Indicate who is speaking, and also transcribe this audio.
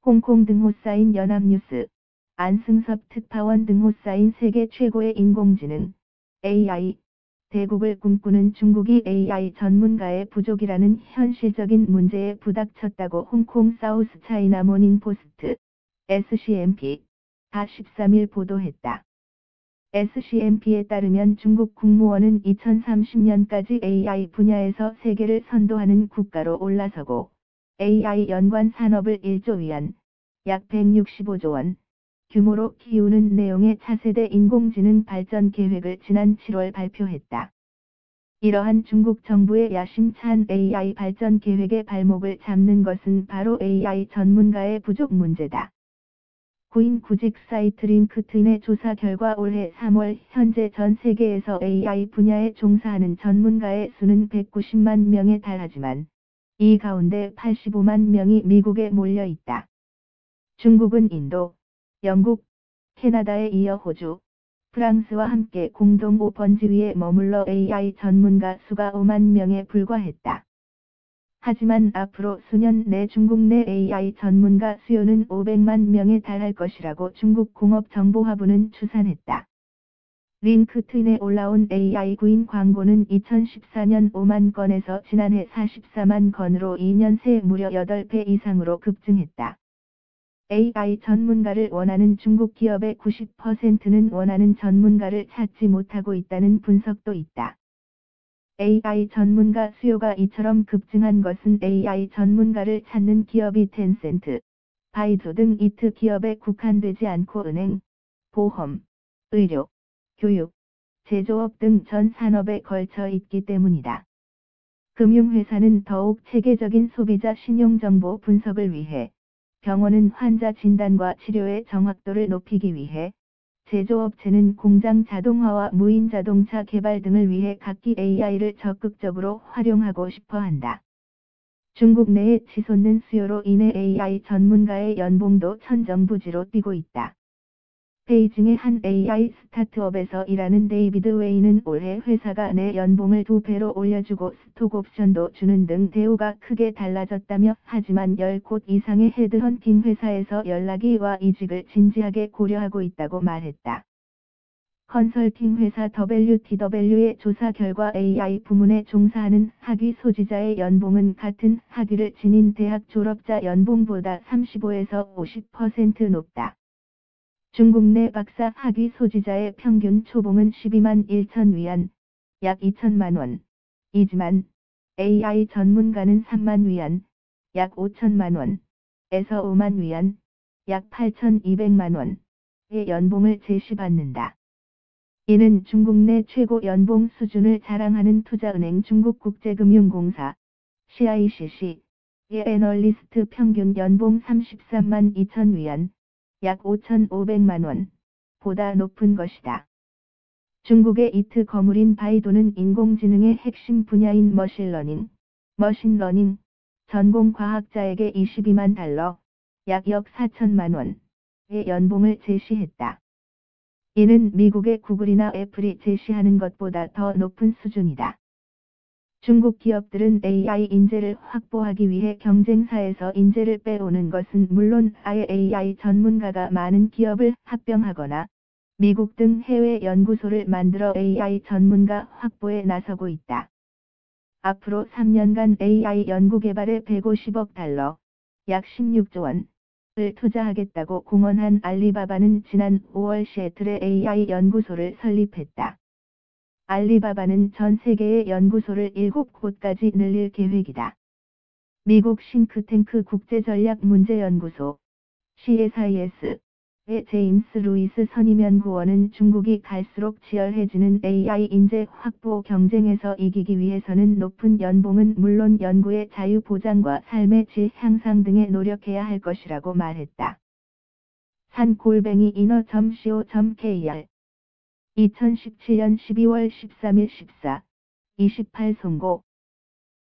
Speaker 1: 홍콩 등호 쌓인 연합뉴스, 안승섭 특파원 등호 쌓인 세계 최고의 인공지능, AI, 대국을 꿈꾸는 중국이 AI 전문가의 부족이라는 현실적인 문제에 부닥쳤다고 홍콩 사우스 차이나 모닝 포스트, SCMP가 13일 보도했다. SCMP에 따르면 중국 국무원은 2030년까지 AI 분야에서 세계를 선도하는 국가로 올라서고 AI 연관 산업을 1조 위안, 약 165조 원 규모로 키우는 내용의 차세대 인공지능 발전 계획을 지난 7월 발표했다. 이러한 중국 정부의 야심찬 AI 발전 계획의 발목을 잡는 것은 바로 AI 전문가의 부족 문제다. 구인 구직 사이트 링크트인의 조사 결과 올해 3월 현재 전 세계에서 AI 분야에 종사하는 전문가의 수는 190만 명에 달하지만 이 가운데 85만 명이 미국에 몰려 있다. 중국은 인도, 영국, 캐나다에 이어 호주, 프랑스와 함께 공동 5번지위에 머물러 AI 전문가 수가 5만 명에 불과했다. 하지만 앞으로 수년 내 중국 내 AI 전문가 수요는 500만 명에 달할 것이라고 중국 공업정보화부는 추산했다. 링크트인에 올라온 AI 구인 광고는 2014년 5만 건에서 지난해 44만 건으로 2년 새 무려 8배 이상으로 급증했다. AI 전문가를 원하는 중국 기업의 90%는 원하는 전문가를 찾지 못하고 있다는 분석도 있다. AI 전문가 수요가 이처럼 급증한 것은 AI 전문가를 찾는 기업이 텐센트, 바이두 등 이트 기업에 국한되지 않고 은행, 보험, 의료, 교육, 제조업 등 전 산업에 걸쳐 있기 때문이다. 금융회사는 더욱 체계적인 소비자 신용정보 분석을 위해, 병원은 환자 진단과 치료의 정확도를 높이기 위해, 제조업체는 공장 자동화와 무인 자동차 개발 등을 위해 각기 AI를 적극적으로 활용하고 싶어 한다. 중국 내에 치솟는 수요로 인해 AI 전문가의 연봉도 천정부지로 뛰고 있다. 베이징의 한 AI 스타트업에서 일하는 데이비드 웨이는 올해 회사가 내 연봉을 2배로 올려주고 스톡 옵션도 주는 등 대우가 크게 달라졌다며 하지만 10곳 이상의 헤드헌팅 회사에서 연락이 와 이직을 진지하게 고려하고 있다고 말했다. 컨설팅 회사 WTW의 조사 결과 AI 부문에 종사하는 학위 소지자의 연봉은 같은 학위를 지닌 대학 졸업자 연봉보다 35에서 50% 높다. 중국 내 박사 학위 소지자의 평균 초봉은 12만 1천 위안, 약 2천만 원, 이지만 AI 전문가는 3만 위안, 약 5천만 원에서 5만 위안, 약 8,200만 원의 연봉을 제시받는다. 이는 중국 내 최고 연봉 수준을 자랑하는 투자은행 중국국제금융공사, CICC의 애널리스트 평균 연봉 33만 2천 위안, 약 5,500만 원 보다 높은 것이다. 중국의 이트 거물인 바이두는 인공지능의 핵심 분야인 머신러닝 전공 과학자에게 22만 달러, 약 4천만 원의 연봉을 제시했다. 이는 미국의 구글이나 애플이 제시하는 것보다 더 높은 수준이다. 중국 기업들은 AI 인재를 확보하기 위해 경쟁사에서 인재를 빼오는 것은 물론 아예 AI 전문가가 많은 기업을 합병하거나 미국 등 해외 연구소를 만들어 AI 전문가 확보에 나서고 있다. 앞으로 3년간 AI 연구개발에 150억 달러, 약 16조 원을 투자하겠다고 공언한 알리바바는 지난 5월 시애틀에 AI 연구소를 설립했다. 알리바바는 전 세계의 연구소를 7곳까지 늘릴 계획이다. 미국 싱크탱크 국제전략문제연구소 CSIS의 제임스 루이스 선임연구원은 중국이 갈수록 치열해지는 AI 인재 확보 경쟁에서 이기기 위해서는 높은 연봉은 물론 연구의 자유 보장과 삶의 질 향상 등에 노력해야 할 것이라고 말했다. san-inner.co.kr 2017년 12월 13일 28 송고